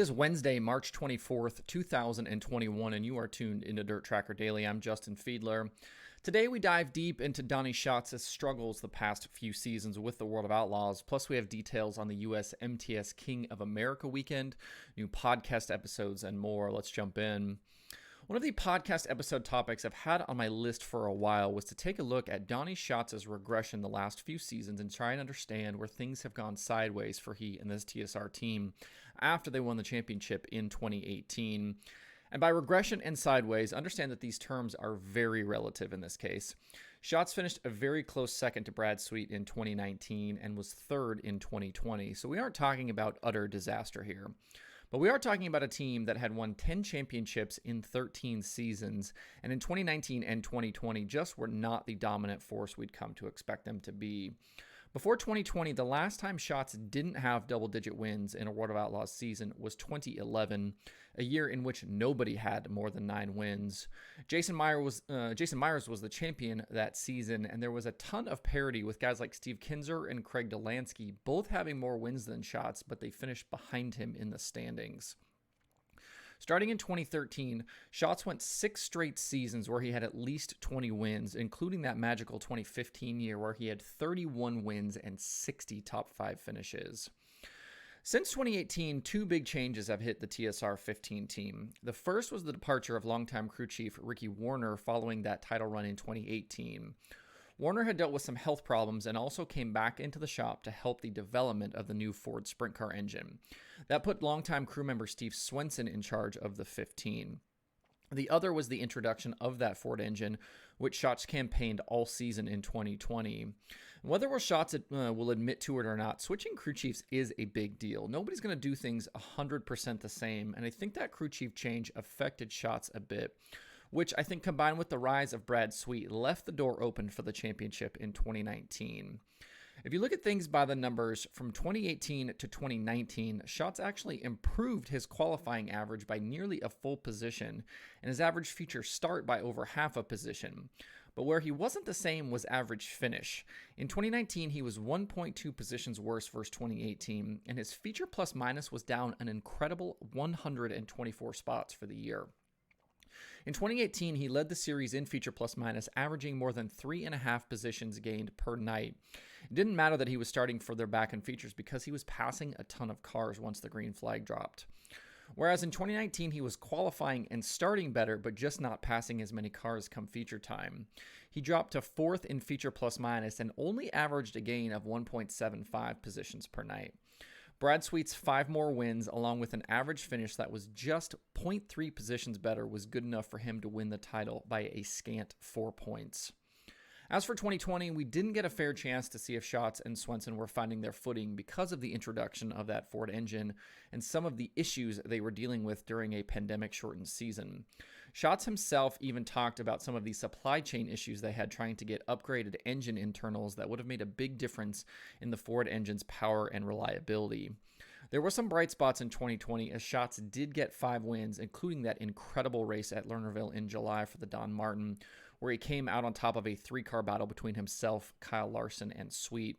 is Wednesday, March 24th, 2021, and you are tuned into DIRTRACKR Daily. I'm Justin Fiedler. Today, we dive deep into Donny Schatz's struggles the past few seasons with the World of Outlaws. Plus, we have details on the USMTS King of America weekend, new podcast episodes, and more. Let's jump in. One of the podcast episode topics I've had on my list for a while was to take a look at Donny Schatz's regression the last few seasons and try and understand where things have gone sideways for he and this TSR team after they won the championship in 2018. And by regression and sideways, understand that these terms are very relative in this case. Schatz finished a very close second to Brad Sweet in 2019 and was third in 2020, so we aren't talking about utter disaster here. But we are talking about a team that had won 10 championships in 13 seasons, and in 2019 and 2020 just were not the dominant force we'd come to expect them to be. Before 2020, the last time Schatz didn't have double-digit wins in a World of Outlaws season was 2011, a year in which nobody had more than 9 wins. Jason Myers was the champion that season, and there was a ton of parity with guys like Steve Kinzer and Craig Delansky, both having more wins than Schatz, but they finished behind him in the standings. Starting in 2013, Schatz went 6 straight seasons where he had at least 20 wins, including that magical 2015 year where he had 31 wins and 60 top 5 finishes. Since 2018, 2 big changes have hit the TSR 15 team. The first was the departure of longtime crew chief Ricky Warner following that title run in 2018. Warner had dealt with some health problems and also came back into the shop to help the development of the new Ford Sprint Car engine. That put longtime crew member Steve Swenson in charge of the 15. The other was the introduction of that Ford engine, which Schatz campaigned all season in 2020. Whether Schatz will admit to it or not, switching crew chiefs is a big deal. Nobody's going to do things 100% the same, and I think that crew chief change affected Schatz a bit, which I think combined with the rise of Brad Sweet left the door open for the championship in 2019. If you look at things by the numbers, from 2018 to 2019, Schatz actually improved his qualifying average by nearly a full position, and his average feature start by over half a position. But where he wasn't the same was average finish. In 2019, he was 1.2 positions worse versus 2018, and his feature plus minus was down an incredible 124 spots for the year. In 2018, he led the series in feature plus minus, averaging more than 3.5 positions gained per night. It didn't matter that he was starting further back in features because he was passing a ton of cars once the green flag dropped. Whereas in 2019, he was qualifying and starting better, but just not passing as many cars come feature time. He dropped to 4th in feature plus minus and only averaged a gain of 1.75 positions per night. Brad Sweet's 5 more wins, along with an average finish that was just 0.3 positions better, was good enough for him to win the title by a scant 4 points. As for 2020, we didn't get a fair chance to see if Schatz and Swenson were finding their footing because of the introduction of that Ford engine and some of the issues they were dealing with during a pandemic-shortened season. Schatz himself even talked about some of the supply chain issues they had trying to get upgraded engine internals that would have made a big difference in the Ford engine's power and reliability. There were some bright spots in 2020 as Schatz did get 5 wins, including that incredible race at Lernerville in July for the Don Martin, where he came out on top of a 3-car battle between himself, Kyle Larson, and Sweet.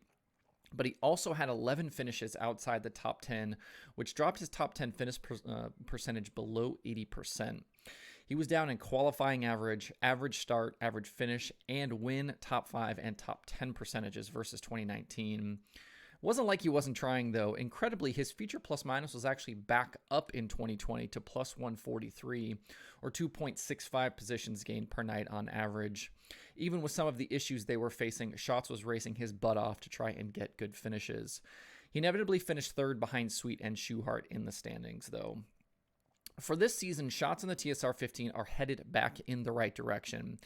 But he also had 11 finishes outside the top 10, which dropped his top 10 finish percentage below 80%. He was down in qualifying average, average start, average finish, and win top 5 and top 10 percentages versus 2019. Wasn't like he wasn't trying, though. Incredibly, his feature plus minus was actually back up in 2020 to plus 143, or 2.65 positions gained per night on average. Even with some of the issues they were facing, Schatz was racing his butt off to try and get good finishes. He inevitably finished 3rd behind Sweet and Schuhart in the standings, though. For this season, Schatz and the TSR 15 are headed back in the right direction.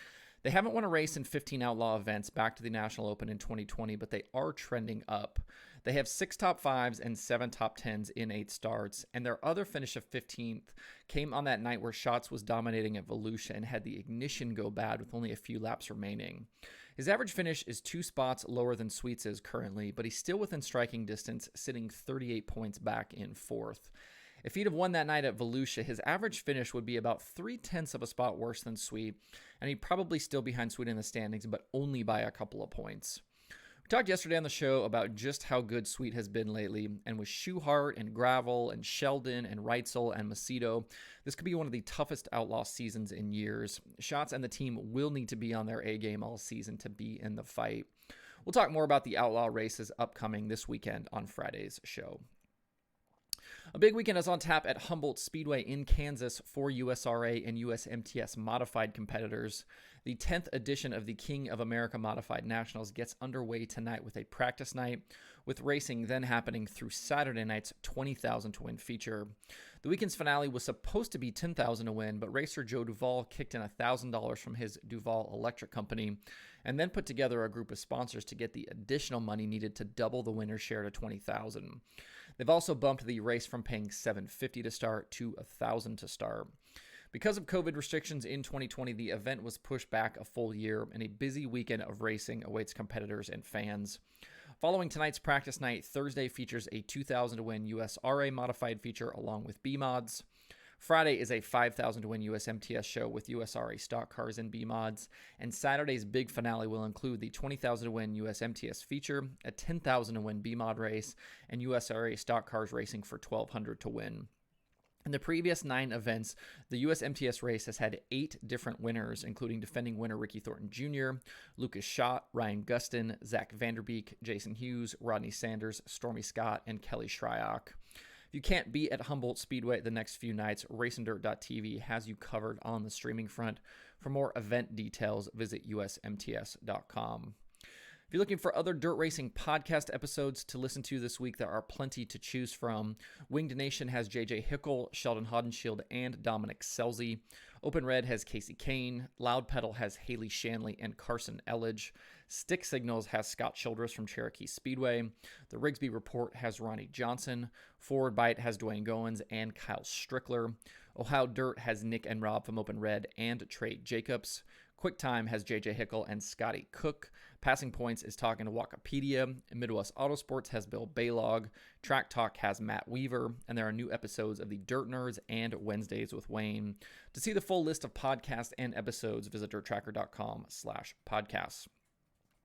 They haven't won a race in 15 Outlaw events back to the National Open in 2020, but they are trending up. They have 6 top 5s and 7 top 10s in 8 starts, and their other finish of 15th came on that night where Schatz was dominating at Volusia and had the ignition go bad with only a few laps remaining. His average finish is 2 spots lower than Sweet's is currently, but he's still within striking distance, sitting 38 points back in 4th. If he'd have won that night at Volusia, his average finish would be about 0.3 of a spot worse than Sweet, and he'd probably still behind Sweet in the standings, but only by a couple of points. We talked yesterday on the show about just how good Sweet has been lately, and with Schuhart and Gravel and Sheldon and Reitzel and Macedo, this could be one of the toughest Outlaw seasons in years. Schatz and the team will need to be on their A game all season to be in the fight. We'll talk more about the Outlaw races upcoming this weekend on Friday's show. A big weekend is on tap at Humboldt Speedway in Kansas for USRA and USMTS modified competitors. The 10th edition of the King of America Modified Nationals gets underway tonight with a practice night, with racing then happening through Saturday night's 20,000 to win feature. The weekend's finale was supposed to be 10,000 to win, but racer Joe Duvall kicked in $1,000 from his Duvall Electric Company and then put together a group of sponsors to get the additional money needed to double the winner's share to 20,000. They've also bumped the race from paying $750 to start to $1,000 to start. Because of COVID restrictions in 2020, the event was pushed back a full year, and a busy weekend of racing awaits competitors and fans. Following tonight's practice night, Thursday features a 2,000 to win USRA modified feature along with B-Mods. Friday is a 5,000 to win USMTS show with USRA stock cars and B-Mods, and Saturday's big finale will include the 20,000 to win USMTS feature, a 10,000 to win B-Mod race, and USRA stock cars racing for 1,200 to win. In the previous 9 events, the USMTS race has had 8 different winners, including defending winner Ricky Thornton Jr., Lucas Schott, Ryan Gustin, Zach Vanderbeek, Jason Hughes, Rodney Sanders, Stormy Scott, and Kelly Shryock. If you can't be at Humboldt Speedway the next few nights, RacingDirt.tv has you covered on the streaming front. For more event details, visit usmts.com. If you're looking for other dirt racing podcast episodes to listen to this week, there are plenty to choose from. Winged Nation has JJ Hickle, Sheldon Hodenshield, and Dominic Selzy. Open Red has Casey Kane. Loud Pedal has Haley Shanley and Carson Elledge. Stick Signals has Scott Childress from Cherokee Speedway. The Rigsby Report has Ronnie Johnson. Forward Bite has Dwayne Goins and Kyle Strickler. Ohio Dirt has Nick and Rob from Open Red and Trey Jacobs. QuickTime has JJ Hickle and Scotty Cook. Passing Points is talking to Wikipedia. Midwest Autosports has Bill Baylog. Track Talk has Matt Weaver. And there are new episodes of the Dirt Nerds and Wednesdays with Wayne. To see the full list of podcasts and episodes, visit DIRTRACKR.com/podcasts.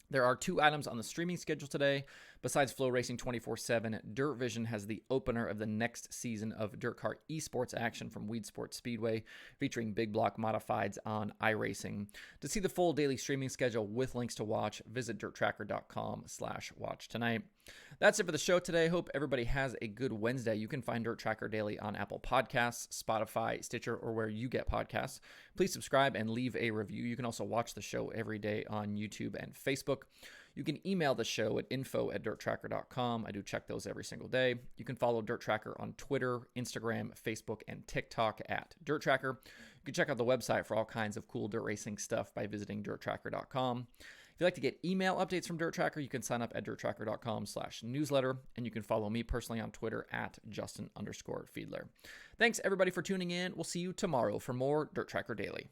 There are 2 items on the streaming schedule today. Besides Flow Racing 24/7, Dirt Vision has the opener of the next season of Dirt Car Esports action from Weed Sports Speedway, featuring big block modifieds on iRacing. To see the full daily streaming schedule with links to watch, visit DIRTRACKR.com/watch tonight. That's it for the show today. Hope everybody has a good Wednesday. You can find Dirt Tracker Daily on Apple Podcasts, Spotify, Stitcher, or where you get podcasts. Please subscribe and leave a review. You can also watch the show every day on YouTube and Facebook. You can email the show at info@dirttracker.com. I do check those every single day. You can follow Dirt Tracker on Twitter, Instagram, Facebook, and TikTok at Dirt Tracker. You can check out the website for all kinds of cool dirt racing stuff by visiting dirttracker.com. If you'd like to get email updates from Dirt Tracker, you can sign up at dirttracker.com/newsletter, and you can follow me personally on Twitter at Justin_Fiedler. Thanks everybody for tuning in. We'll see you tomorrow for more Dirt Tracker Daily.